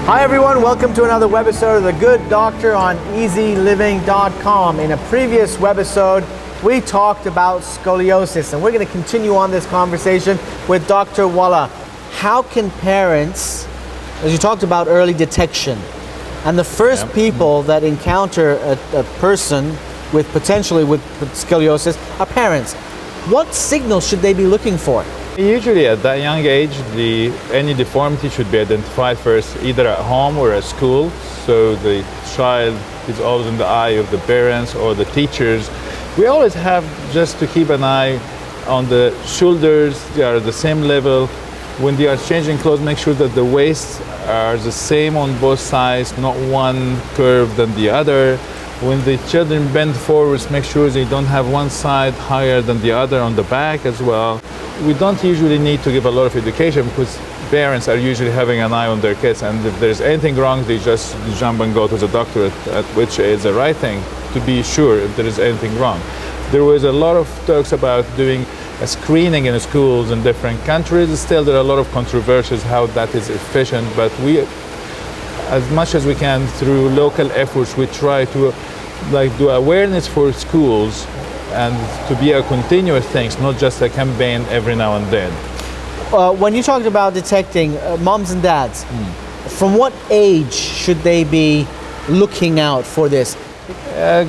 Hi everyone, welcome to another webisode of The Good Doctor on eZeLiving.com. In a previous webisode, we talked about scoliosis, and we're going to continue on this conversation with Dr. Walla. How can parents, as you talked about early detection, and the first people that encounter a person with potentially with scoliosis are parents. What signals should they be looking for? Usually at that young age, any deformity should be identified first, either at home or at school. So the child is always in the eye of the parents or the teachers. We always have just to keep an eye on the shoulders. They are at the same level. When they are changing clothes, make sure that the waists are the same on both sides, not one curved than the other. When the children bend forwards, make sure they don't have one side higher than the other on the back as well. We don't usually need to give a lot of education because parents are usually having an eye on their kids, and if there's anything wrong, they just jump and go to the doctor, at which is the right thing to be sure if there is anything wrong. There was a lot of talks about doing a screening in schools in different countries. Still, there are a lot of controversies how that is efficient, but we, as much as we can through local efforts, we try to do awareness for schools and to be a continuous thing, not just a campaign every now and then. When you talked about detecting moms and dads, from what age should they be looking out for this?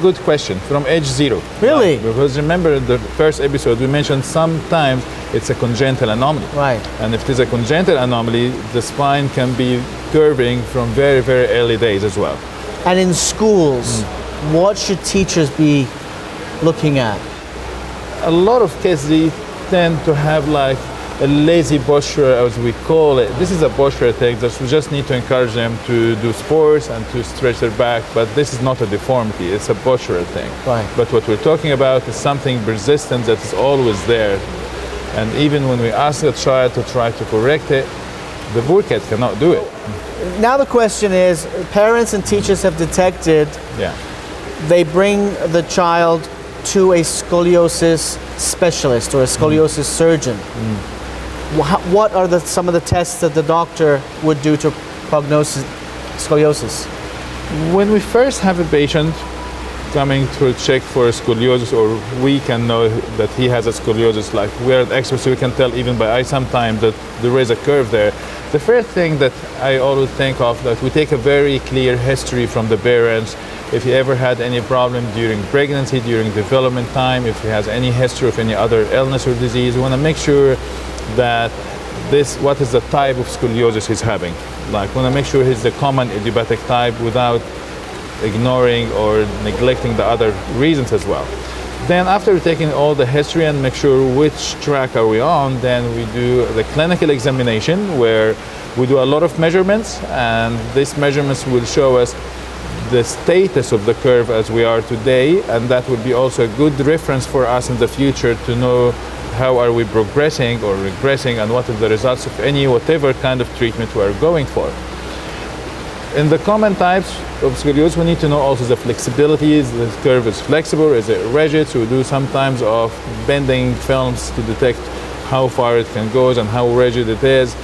Good question. From age 0. Really? Because remember in the first episode we mentioned sometimes it's a congenital anomaly. Right. And if it is a congenital anomaly, the spine can be curving from very, very early days as well. And in schools, what should teachers be looking at? A lot of kids, they tend to have like a lazy posture, as we call it. This is a posture thing that we just need to encourage them to do sports and to stretch their back, but this is not a deformity, it's a posture thing. Right. But what we're talking about is something persistent that is always there. And even when we ask a child to try to correct it, the poor kid cannot do it. Now the question is, parents and teachers have detected, they bring the child to a scoliosis specialist or a scoliosis surgeon. What are some of the tests that the doctor would do to prognose scoliosis? When we first have a patient coming to check for scoliosis, or we can know that he has a scoliosis, like we're experts, so we can tell even by eye sometimes that there is a curve there. The first thing that I always think of, that we take a very clear history from the parents. If he ever had any problem during pregnancy, during development time, if he has any history of any other illness or disease, we want to make sure that what is the type of scoliosis he's having. Like, we want to make sure he's the common idiopathic type without ignoring or neglecting the other reasons as well. Then after taking all the history and make sure which track are we on, then we do the clinical examination where we do a lot of measurements, and these measurements will show us the status of the curve as we are today, and that would be also a good reference for us in the future to know how are we progressing or regressing and what are the results of whatever kind of treatment we are going for. In the common types of scoliosis, we need to know also the flexibility. Is the curve is flexible, is it rigid? So we do sometimes of bending films to detect how far it can go and how rigid it is.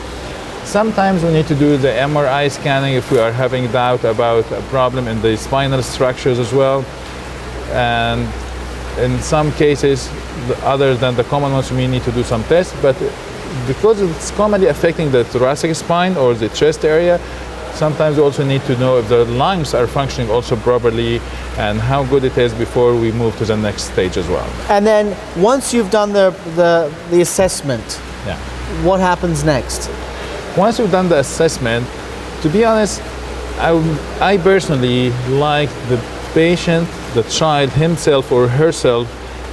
Sometimes we need to do the MRI scanning if we are having doubt about a problem in the spinal structures as well. And in some cases, other than the common ones, we need to do some tests. But because it's commonly affecting the thoracic spine or the chest area, sometimes we also need to know if the lungs are functioning also properly and how good it is before we move to the next stage as well. And then once you've done the assessment, what happens next? Once we've done the assessment, to be honest, I personally like the patient, the child himself or herself,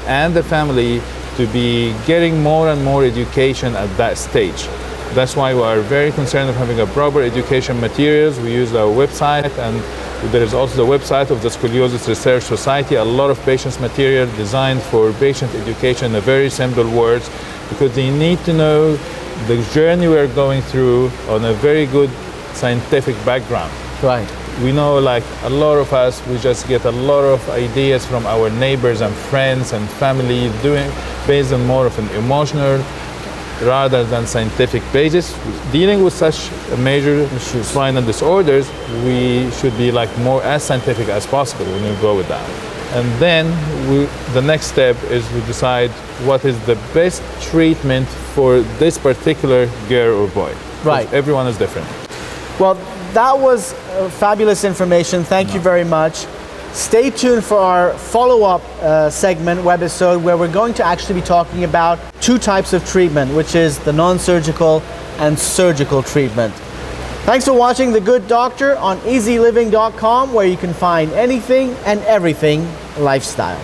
and the family to be getting more and more education at that stage. That's why we are very concerned of having a proper education materials. We use our website, and there is also the website of the Scoliosis Research Society, a lot of patients material designed for patient education in very simple words, because they need to know the journey we're going through on a very good scientific background. Right. We know, like a lot of us, we just get a lot of ideas from our neighbors and friends and family, based on more of an emotional rather than scientific basis. Dealing with such major spinal disorders, we should be like more as scientific as possible when we go with that. And then the next step is we decide what is the best treatment for this particular girl or boy. Right. Everyone is different. Well, that was fabulous information. Thank you very much. Stay tuned for our follow-up segment webisode where we're going to actually be talking about two types of treatment, which is the non-surgical and surgical treatment. Thanks for watching The Good Doctor on eZeLiving.com, where you can find anything and everything lifestyle.